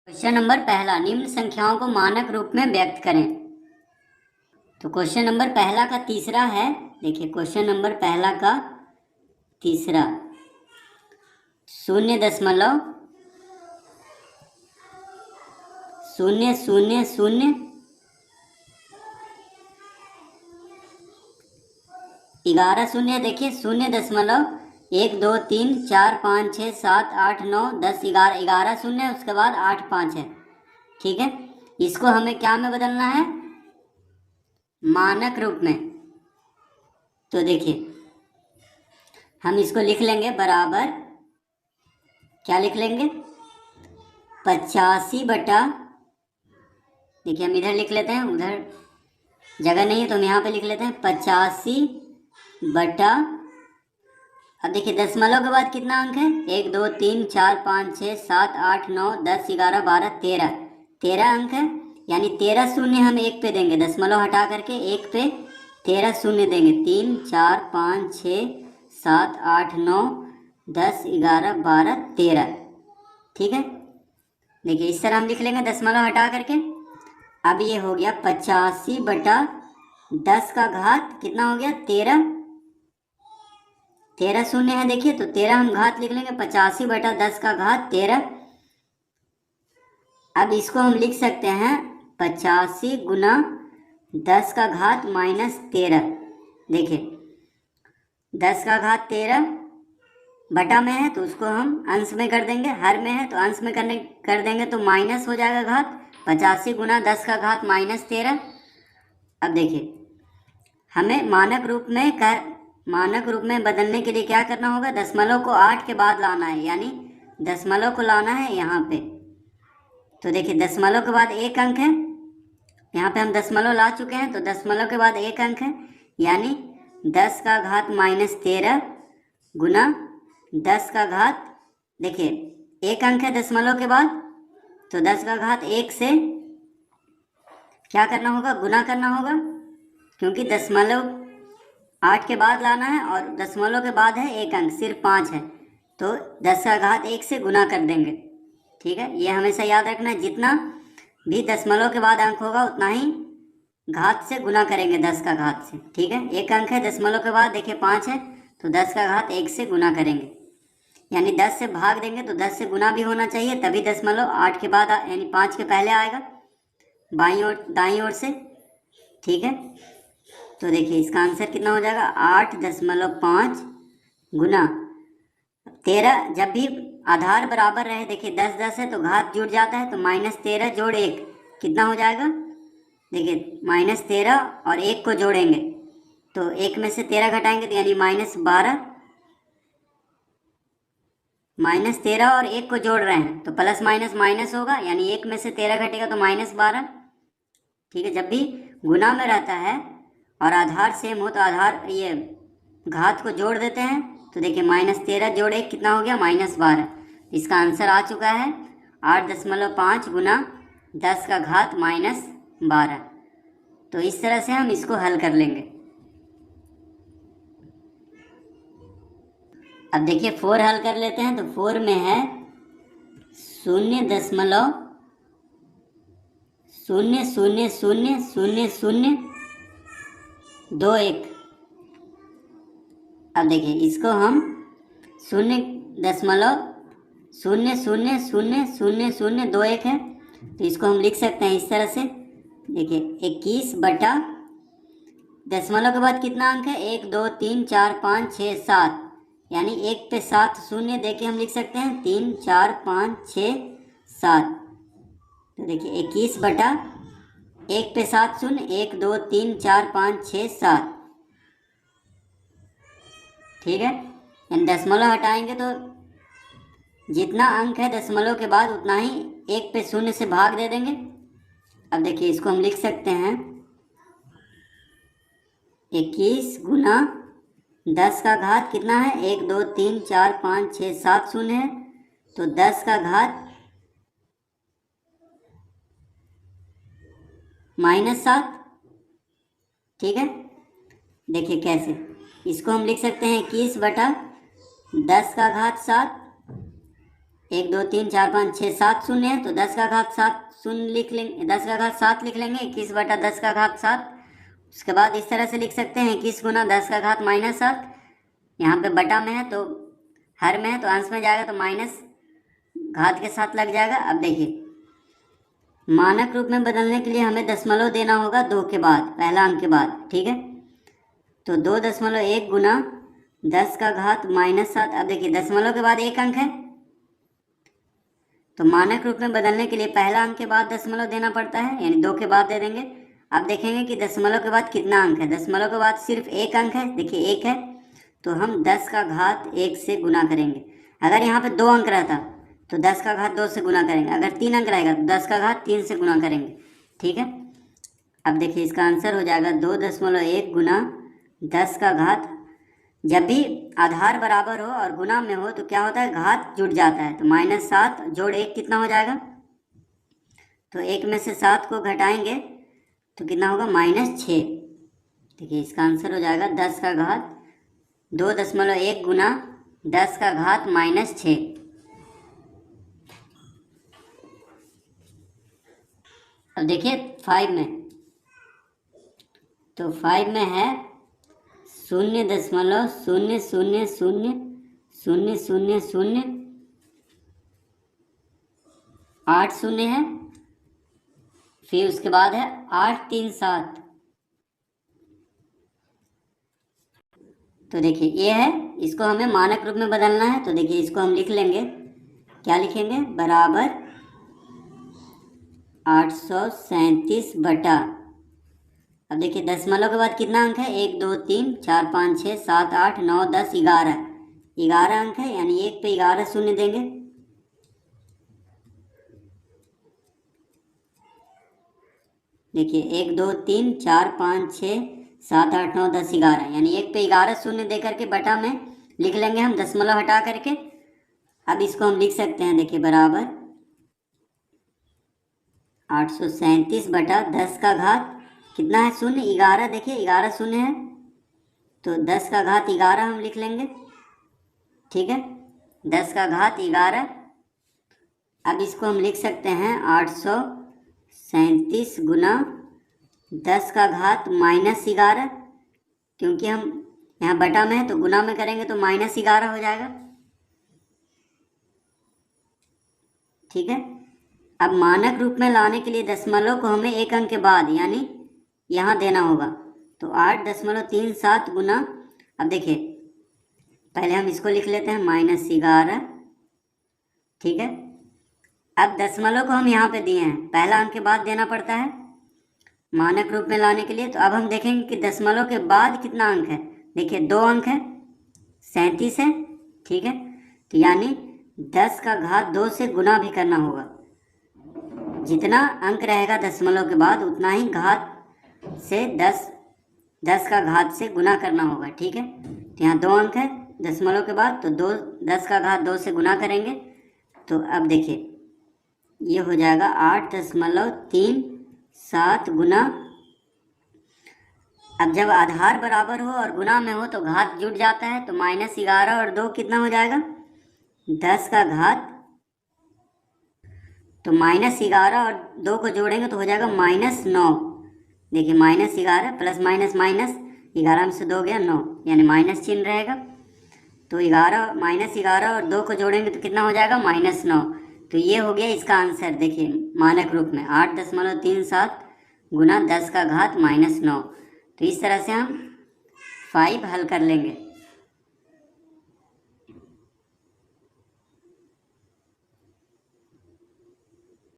Question number पहला, निम्न संख्याओं को मानक रूप में व्यक्त करें। तो क्वेश्चन नंबर पहला का तीसरा है। देखिए क्वेश्चन नंबर पहला का तीसरा 0.000 11 शून्य। देखिए 0.12345678910 11 शून्य, उसके बाद 85 है। ठीक है, इसको हमें क्या में बदलना है? मानक रूप में। तो देखिए हम इसको लिख लेंगे बराबर, क्या लिख लेंगे? 85 बटा, देखिए हम इधर लिख लेते हैं, उधर जगह नहीं है तो हम यहाँ पे लिख लेते हैं 85 बटा, अब देखिए दशमलव के बाद कितना अंक है? 1 2 3 4 5 6 7 8 9 10 11 12 13 अंक है। यानी 13 शून्य हम एक पे देंगे, दशमलव हटा करके एक पे 13 शून्य देंगे। 3 4 5 6 7 8 9 10 11 12 13। ठीक है, देखिए इस तरह हम लिख लेंगे दशमलव हटा करके। अब ये हो गया 85 बटा 10 का घात कितना हो गया? 13 शून्य है, देखिए तो 13 हम घात लिख लेंगे, 85 बटा 10 का घात 13। अब इसको हम लिख सकते हैं 85 गुना 10 का घात माइनस 13। देखिए 10 का घात 13 बटा में है तो उसको हम अंश में कर देंगे, हर में है तो अंश में कर देंगे तो माइनस हो जाएगा घात। 85 गुना 10 का घात माइनस 13। अब देखिए हमें मानक रूप में बदलने के लिए क्या करना होगा? दशमलव को 8 के बाद लाना है, यानी दशमलव को लाना है यहाँ पे। तो देखिए दशमलव के बाद एक अंक है, यहाँ पे हम दशमलव ला चुके हैं, तो दशमलव के बाद एक अंक है, यानी 10 का घात माइनस 13 गुना 10 का घात, देखिए एक अंक है दशमलव के बाद, तो 10 का घात 1 से क्या करना होगा? गुना करना होगा, क्योंकि दशमलव 8 के बाद लाना है और दशमलव के बाद है एक अंक, सिर्फ 5 है, तो 10 का घात 1 से गुना कर देंगे। ठीक है, ये हमेशा याद रखना है, जितना भी दशमलव के बाद अंक होगा उतना ही घात से गुना करेंगे, 10 का घात से। ठीक है, एक अंक है दशमलव के बाद, देखिए 5 है, तो 10 का घात 1 से गुना करेंगे, यानी 10 से भाग देंगे तो 10 से गुना भी होना चाहिए, तभी दशमलव 8 के बाद यानी 5 के पहले आएगा बाईं ओर दाईं ओर से। ठीक है, तो देखिए इसका आंसर कितना हो जाएगा? 8.5 गुना 13। जब भी आधार बराबर रहे, देखिए 10 10 है तो घात जुड़ जाता है, तो माइनस 13 जोड़ 1 कितना हो जाएगा? देखिए माइनस 13 और 1 को जोड़ेंगे तो 1 में से 13 घटाएंगे तो यानी माइनस 12। माइनस 13 और 1 को जोड़ रहे हैं तो प्लस माइनस माइनस होगा, यानी 1 में से 13 घटेगा तो माइनस 12। ठीक है, जब भी गुना में रहता है और आधार सेम हो तो आधार ये घात को जोड़ देते हैं, तो देखिए माइनस 13 जोड़ 1 कितना हो गया? माइनस 12। इसका आंसर आ चुका है 8.5 गुना 10 का घात माइनस 12। तो इस तरह से हम इसको हल कर लेंगे। अब देखिए 4 हल कर लेते हैं, तो 4 में है 0.00000021। अब देखिए इसको हम 0.000021 है, तो इसको हम लिख सकते हैं इस तरह से। देखिए 21 बटा, दशमलव के बाद कितना अंक है? 1 2 3 4 5 6 7, यानी 1 पे 7 शून्य देके हम लिख सकते हैं 3 4 5 6 7। तो देखिए 21 बटा 1 पे 7 शून्य, 1 2 3 4 5 6 7। ठीक है, यानी दशमलव हटाएंगे तो जितना अंक है दशमलव के बाद उतना ही 1 पे शून्य से भाग दे देंगे। अब देखिए इसको हम लिख सकते हैं 21 गुना 10 का घात कितना है? 1 2 3 4 5 6 7 शून्य है, तो 10 का घात माइनस 7। ठीक है, देखिए कैसे, इसको हम लिख सकते हैं 21 बटा 10 का घात 7, 1 2 3 4 5 6 7 शून्य है, तो 10 का घात 7 शून्य लिख लेंगे, 10 का घात 7 लिख लेंगे, 21 बटा 10 का घात 7। उसके बाद इस तरह से लिख सकते हैं 21 गुना 10 का घात -7। यहाँ पे बटा में है तो हर में है तो अंश में जाएगा तो माइनस घात के साथ लग जाएगा। अब देखिए मानक रूप में बदलने के लिए हमें दशमलव देना होगा 2 के बाद, पहला अंक के बाद, ठीक है। तो 2.1 गुना 10 का घात -7। अब देखिए दशमलव के बाद एक अंक है तो मानक रूप में बदलने के लिए पहला अंक के बाद दशमलव देना पड़ता है, यानी 2 के बाद दे देंगे। अब देखेंगे कि दशमलव के बाद कितना अंक है। दशमलव के बाद सिर्फ एक अंक है, देखिए 1 है, तो हम 10 का घात 1 से गुना करेंगे। अगर यहाँ पे 2 अंक रहता तो 10 का घात 2 से गुना करेंगे, अगर 3 अंक रहेगा तो 10 का घात 3 से गुना करेंगे, ठीक है। अब देखिए इसका आंसर हो जाएगा 2.1 गुना 10 का घात। जब भी आधार बराबर हो और गुना में हो तो क्या होता है, घात जुड़ जाता है। तो -7 जोड़ 1 कितना हो जाएगा, तो 1 में से 7 को घटाएंगे तो कितना होगा, -6। देखिए इसका आंसर हो जाएगा 10 का घात 2.1 गुना 10 का घात -6। अब देखिए 5 में, तो 5 में है 0.00000008 शून्य है, फिर उसके बाद है 837। तो देखिए ये है, इसको हमें मानक रूप में बदलना है। तो देखिए इसको हम लिख लेंगे, क्या लिखेंगे, बराबर 837 बटा, अब देखिए दशमलव के बाद कितना अंक है, 1 2 3 4 5 6 7 8 9 10 11 अंक है, यानी 1 पे 11 शून्य देंगे। देखिए 1 2 3 4 5 6 7 8 9 10 11, यानी 1 पे 11 शून्य दे करके बटा में लिख लेंगे हम दशमलव हटा करके। अब इसको हम लिख सकते हैं, देखिए बराबर 837 बटा 10 का घात कितना है, शून्य, 11। देखिए 11 शून्य है तो 10 का घात 11 हम लिख लेंगे, ठीक है, 10 का घात 11। अब इसको हम लिख सकते हैं 837 गुना 10 का घात -11, क्योंकि हम यहाँ बटा में है तो गुना में करेंगे तो -11 हो जाएगा, ठीक है। अब मानक रूप में लाने के लिए दशमलव को हमें एक अंक के बाद यानी यहाँ देना होगा, तो 8.37 गुना, अब देखिए पहले हम इसको लिख लेते हैं -11, ठीक है। अब दशमलव को हम यहाँ पे दिए हैं, पहला अंक के बाद देना पड़ता है मानक रूप में लाने के लिए। तो अब हम देखेंगे कि दशमलव के बाद कितना अंक है। देखिए 2 अंक है, 37 है, ठीक है, तो यानी 10 का घात 2 से गुना भी करना होगा। जितना अंक रहेगा दशमलव के बाद उतना ही घात से 10 का घात से गुना करना होगा, ठीक है। तो यहाँ 2 अंक है दशमलव के बाद, तो 10 का घात 2 से गुना करेंगे। तो अब देखिए ये हो जाएगा 8.37 गुना, अब जब आधार बराबर हो और गुना में हो तो घात जुड़ जाता है, तो -11 और 2 कितना हो जाएगा, 10 का घात, तो -11 और 2 को जोड़ेंगे तो हो जाएगा -9। देखिए -11 प्लस माइनस माइनस, 11 में से 2 गया 9, यानी माइनस चिन्ह रहेगा। तो 11 -11 और 2 को जोड़ेंगे तो कितना हो जाएगा, -9। तो ये हो गया इसका आंसर। देखिए मानक रूप में 8.37 गुना 10 का घात -9। तो इस तरह से हम 5 हल कर लेंगे।